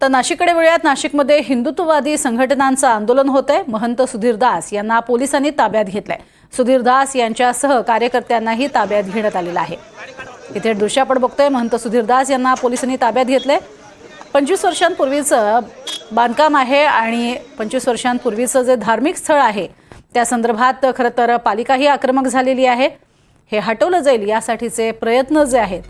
तर नाशिककडे वळूयात। नाशिकमध्ये हिंदुत्ववादी संघटनांचं आंदोलन होतंय। महंत सुधीर दास यांना पोलिसांनी ताब्यात घेतलंय। सुधीर दास यांच्यासह कार्यकर्त्यांनाही ताब्यात घेण्यात आलेलं आहे। इथे दृश्य आपण बघतोय। महंत सुधीर दास यांना पोलिसांनी ताब्यात घेतलंय। 25 वर्षांपूर्वीचं बांधकाम आहे आणि 25 वर्षांपूर्वीचं जे धार्मिक स्थळ आहे त्या संदर्भात खरं तर पालिकाही आक्रमक झालेली आहे। हे हटवलं जाईल यासाठीचे प्रयत्न जे आहेत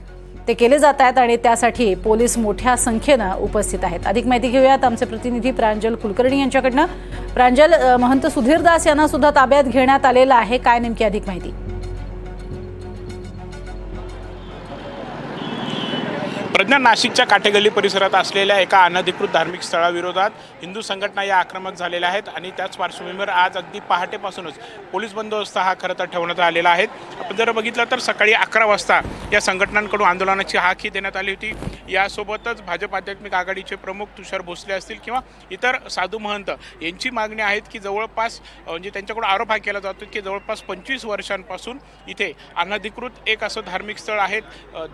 ते केले जात आहेत आणि त्यासाठी पोलीस मोठ्या संख्येने उपस्थित आहेत। अधिक माहिती घेऊयात आमचे प्रतिनिधी प्रांजल कुलकर्णी यांच्याकडनं। प्रांजल, महंत सुधीर दास यांना सुद्धा ताब्यात घेण्यात आलेलं आहे, काय नेमकी अधिक माहिती? प्रज्ञा, नाशिकच्या काठेगल्ली परिसरात असलेल्या एका अनधिकृत धार्मिक स्थळाविरोधात हिंदू संघटना या आक्रमक झालेल्या आहेत आणि त्याच पार्श्वभूमीवर आज अगदी पहाटेपासूनच पोलीस बंदोबस्त हा खरं तर ठेवण्यात आलेला आहे। आपण जर बघितलं तर सकाळी 11 वाजता या संघटनांकडून आंदोलनाची हाकही देण्यात आली होती। यासोबतच भाजप आध्यात्मिक आघाडीचे प्रमुख तुषार भोसले असतील किंवा इतर साधू महंत यांची मागणी आहेत की जवळपास म्हणजे त्यांच्याकडून आरोप हा केला जातो की जवळपास 25 वर्षांपासून इथे अनधिकृत एक असं धार्मिक स्थळ आहे,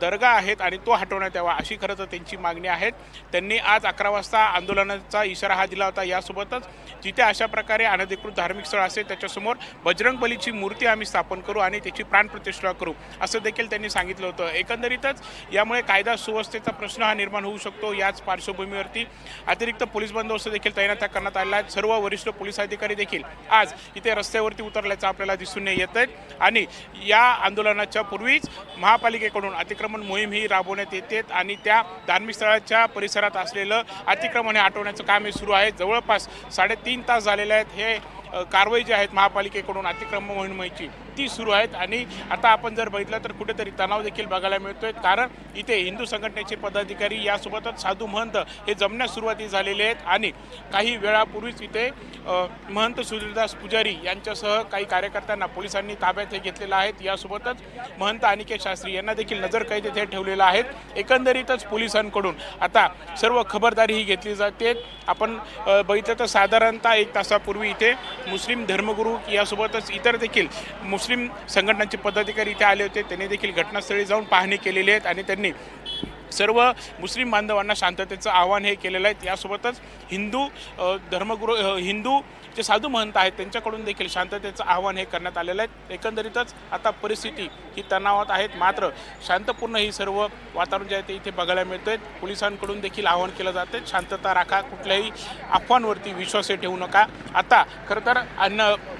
दर्गा आहेत आणि तो हटवण्यात यावा अशी खरं तर त्यांची मागणी आहे। त्यांनी आज 11 वाजता आंदोलनाचा इशारा हा दिला होता। यासोबतच जिथे अशा प्रकारे अनधिकृत धार्मिक स्थळ असेल त्याच्यासमोर बजरंगबलीची मूर्ती आम्ही स्थापन करू आणि त्याची प्राणप्रतिष्ठा करू असं देखील त्यांनी सांगितलं होतं। एकंदरीतच यामुळे कायदा सुव्यवस्थेचा प्रश्न हा निर्माण होऊ शकतो। याच पार्श्वभूमीवरती अतिरिक्त पोलीस बंदोबस्त देखील तैनात करण्यात आला आहे। सर्व वरिष्ठ पोलीस अधिकारी देखील आज इथे रस्त्यावरती उतरल्याचं आपल्याला दिसून येत आहे आणि या आंदोलनाच्या पूर्वीच महापालिकेकडून अतिक्रमण मोहीम ही राबवण्यात येते आणि त्या धार्मिक स्थळाच्या परिसरात असलेलं अतिक्रमण हे हटवण्याचं काम हे सुरू आहे। जवळपास 3.5 तास झालेले आहेत। हे कारवाई जी आहेत महापालिकेकडून अतिक्रमण मोहिमेची ती सुरू आहेत आणि आता आपण जर बघितलं तर कुठेतरी तणाव देखील बघायला मिळतोय, कारण इथे हिंदू संघटनेचे पदाधिकारी यासोबतच साधू महंत हे जमण्यास सुरुवाती झालेले आहेत आणि काही वेळापूर्वीच इथे महंत सुधीरदास पुजारी यांच्यासह काही कार्यकर्त्यांना पोलिसांनी ताब्यात हे घेतलेलं आहे। यासोबतच महंत अनिकेत शास्त्री यांना देखील नजरकैद इथे ठेवलेलं आहे। एकंदरीतच पोलिसांकडून आता सर्व खबरदारी ही घेतली जाते। आपण बघितलं तर साधारणतः 1 तासापूर्वी इथे मुस्लिम धर्मगुरू यासोबतच इतर देखील मुस्लिम संघटनांचे पदाधिकारी इथे आले होते। त्यांनी देखील घटनास्थळी जाऊन पाहणी केलेली आहे आणि त्यांनी सर्व मुस्लिम बांधवांना शांततेचं आवाहन हे केलेलं आहे। यासोबतच हिंदू धर्मगुरू हिंदू जे साधू महंत आहेत त्यांच्याकडून देखील शांततेचं आवाहन हे करण्यात आलेलं आहे। एकंदरीतच आता परिस्थिती ही तणावात आहेत, मात्र शांतपूर्ण ही सर्व वातावरण जे आहे ते इथे बघायला मिळतंय। पोलिसांकडून देखील आवाहन केलं जाते, शांतता राखा, कुठल्याही अफवांवरती विश्वास ठेवू नका। आता खरं तर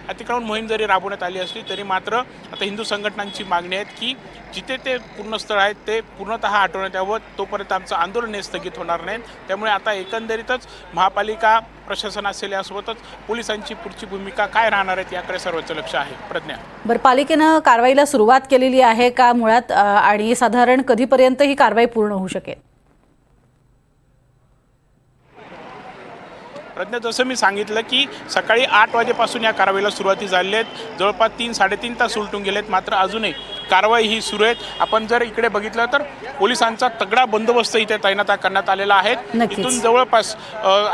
अतिक्रमण मोहीम जरी राबवण्यात आली असली तरी मात्र आता हिंदू संघटनांची मागणी आहे की जिथे ते पूर्ण स्थळ आहेत ते पूर्णतः हटवण्यात यावं, तोपर्यंत आमचं आंदोलन हे स्थगित होणार नाही। त्यामुळे आता एकंदरीतच महापालिका प्रशासन असेल यासोबतच पोलिसांची पुढची भूमिका काय राहणार आहे याकडे सर्वांचं लक्ष आहे। प्रज्ञा, बरं, पालिकेनं कारवाईला सुरुवात केलेली आहे का मुळात, आणि साधारण कधीपर्यंत ही कारवाई पूर्ण होऊ शकेल? प्रज्ञा, जसं मी सांगितलं की सकाळी 8 वाजेपासून या कारवाईला सुरुवाती झाली आहे। जवळपास 3-3.5 तास उलटून गेलेत, मात्र अजूनही कारवाई ही सुरू आहे। आपण जर इकडे बघितलं तर पोलिसांचा तगडा बंदोबस्त इथे तैनात करण्यात आलेला आहे। इथून जवळपास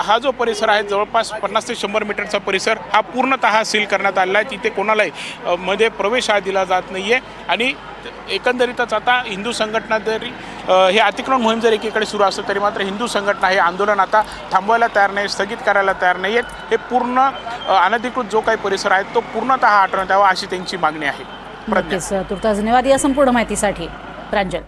हा जो परिसर आहे जवळपास 50 ते 100 मीटरचा परिसर हा पूर्णतः सील करण्यात आलेला आहे। तिथे कोणालाही मध्ये प्रवेश हा दिला जात नाहीये आणि एकंदरीतच आता हिंदू संघटना जरी हे अतिक्रमण मोहीम जर एकीकडे सुरू असतं तरी मात्र हिंदू संघटना हे आंदोलन आता थांबवायला तयार नाही, स्थगित करायला तयार नाही आहेत। हे पूर्ण अनधिकृत जो काही परिसर आहे तो पूर्णतः हटवण्यात यावा अशी त्यांची मागणी आहे। नक्कीच, तुर्तास धन्यवाद या संपूर्ण माहितीसाठी प्रांजल।